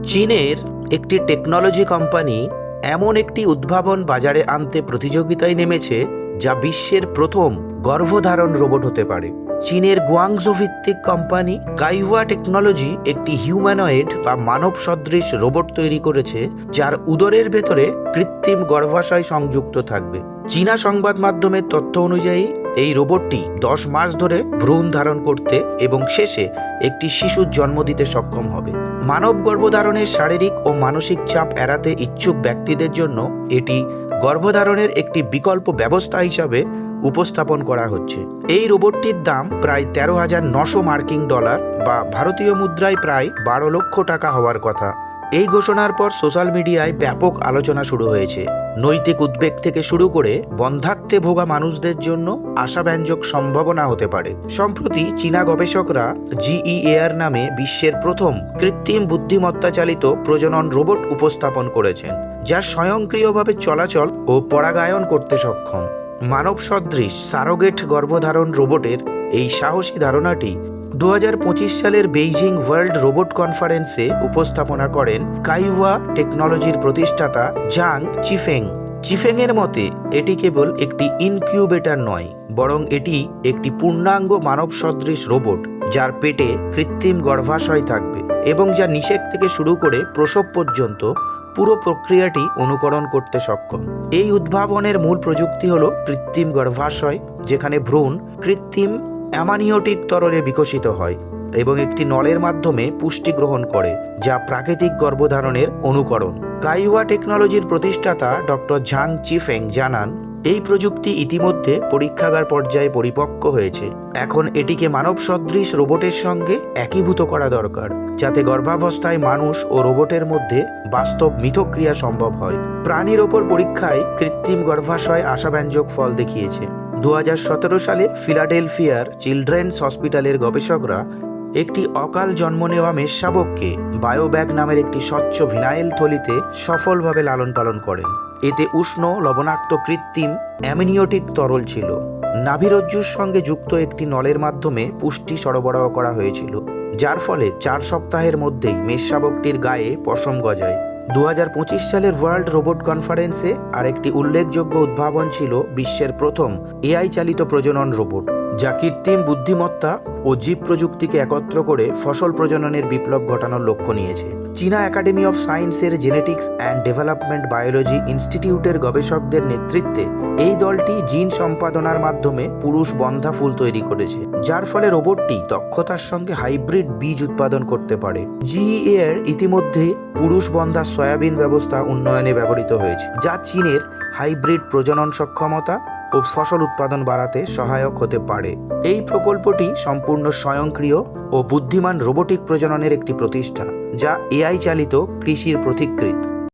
চীনের একটি technology company এমন একটি উদ্ভাবন বাজারে আনতে প্রতিযোগিতায় নেমেছে যা বিশ্বের প্রথম গর্ভধারণ রোবট হতে পারে। চীনের গুয়াংজো ভিত্তিক কোম্পানি কাইওয়া টেকনোলজি একটি হিউম্যানয়েড বা মানব সদৃশ রোবট তৈরি করেছে, যার উদরের ভেতরে কৃত্রিম গর্ভাশয় সংযুক্ত থাকবে। চীনা সংবাদ মাধ্যমের তথ্য অনুযায়ী এই রোবটটি 10 মাস ধরে ভ্রূণ ধারণ করতে এবং শেষে একটি শিশুর জন্ম দিতে সক্ষম হবে। মানব গর্ভধারণের শারীরিক ও মানসিক চাপ এড়াতে ইচ্ছুক ব্যক্তিদের জন্য এটি গর্ভধারণের একটি বিকল্প ব্যবস্থা হিসাবে উপস্থাপন করা হচ্ছে। এই রোবটটির দাম প্রায় 13,900 মার্কিন ডলার বা ভারতীয় মুদ্রায় প্রায় 12 লক্ষ টাকা হওয়ার কথা। এই ঘোষণার পর সোশ্যাল মিডিয়ায় ব্যাপক আলোচনা শুরু হয়েছে। নৈতিক উদ্বেগ থেকে শুরু করে বন্ধ্যাত্বে ভোগা মানুষদের জন্য আশাব্যঞ্জক সম্ভাবনা হতে পারে। সম্প্রতি চীনা গবেষকরা GEAR নামে বিশ্বের প্রথম কৃত্রিম বুদ্ধিমত্তা চালিত প্রজনন রোবট উপস্থাপন করেছেন, যা স্বয়ংক্রিয়ভাবে চলাচল ও পরাগায়ন করতে সক্ষম। মানব সদৃশ সারোগেট গর্ভধারণ রোবটের এই সাহসী ধারণাটি 2025 সালের বেইজিং ওয়ার্ল্ড রোবট কনফারেন্সে উপস্থাপনা করেন কাইওয়া টেকনোলজির প্রতিষ্ঠাতা জাং চিফেং। চিফেংয়ের মতে এটি কেবল একটি ইনকিউবেটর নয়, বরং এটি একটি পূর্ণাঙ্গ মানব সদৃশ রোবট যার পেটে কৃত্রিম গর্ভাশয় থাকবে এবং যা নিষেক থেকে শুরু করে প্রসব পর্যন্ত পুরো প্রক্রিয়াটি অনুকরণ করতে সক্ষম। এই উদ্ভাবনের মূল প্রযুক্তি হল কৃত্রিম গর্ভাশয়, যেখানে ভ্রূণ কৃত্রিম অ্যামানিওটিক তরলে বিকশিত হয় এবং একটি নলের মাধ্যমে পুষ্টি গ্রহণ করে, যা প্রাকৃতিক গর্ভধারণের অনুকরণ। কাইওয়া টেকনোলজির প্রতিষ্ঠাতা ডক্টর ঝাং চিফেং জানান, এই প্রযুক্তি ইতিমধ্যে পরীক্ষাগার পর্যায়ে পরিপক্ক হয়েছে। এখন এটিকে মানব সদৃশ রোবটের সঙ্গে একীভূত করা দরকার, যাতে গর্ভাবস্থায় মানুষ ও রোবটের মধ্যে বাস্তব মিথস্ক্রিয়া সম্ভব হয়। প্রাণীর ওপর পরীক্ষায় কৃত্রিম গর্ভাশয় আশাব্যঞ্জক ফল দেখিয়েছে। 2017 সালে ফিলাডেলফিয়ার চিলড্রেন্স হসপিটালের গবেষকরা একটি অকাল জন্ম নেওয়া মেষশাবককে বায়োব্যাগ নামের একটি স্বচ্ছ ভিনাইল থলিতে সফলভাবে লালন পালন করেন। এতে উষ্ণ লবণাক্ত কৃত্রিম অ্যামিনিওটিক তরল ছিল। নাভিরজ্জুর সঙ্গে যুক্ত একটি নলের মাধ্যমে পুষ্টি সরবরাহ করা হয়েছিল, যার ফলে 4 সপ্তাহের মধ্যেই মেষশাবকটির গায়ে পশম গজায়। 2025 সালের ওয়ার্ল্ড রোবট কনফারেন্সে আরেকটি উল্লেখযোগ্য উদ্ভাবন ছিল বিশ্বের প্রথম AI চালিত প্রজনন রোবট, যা কৃত্রিম বুদ্ধিমত্তা ও জীব প্রযুক্তিকে একত্র করে ফসল প্রজননের বিপ্লব ঘটানোর লক্ষ্য নিয়েছে। চীনা একাডেমি অফ সায়েন্সের জেনেটিক্স অ্যান্ড ডেভেলপমেন্ট বায়োলজি ইনস্টিটিউটের গবেষকদের নেতৃত্বে এই দলটি জিন সম্পাদনার মাধ্যমে পুরুষ বন্ধা ফুল তৈরি করেছে, যার ফলে রোবটটি দক্ষতার সঙ্গে হাইব্রিড বীজ উৎপাদন করতে পারে। GEAR ইতিমধ্যে পুরুষ বন্ধা সয়াবিন ব্যবস্থা উন্নয়নে ব্যবহৃত হয়েছে, যা চীনের হাইব্রিড প্রজনন সক্ষমতা ও ফসল উৎপাদন বাড়াতে সহায়ক হতে পারে। এই প্রকল্পটি সম্পূর্ণ স্বয়ংক্রিয় ও বুদ্ধিমান রোবোটিক প্রজননের একটি প্রতিষ্ঠা, যা AI চালিত কৃষির পথিকৃৎ।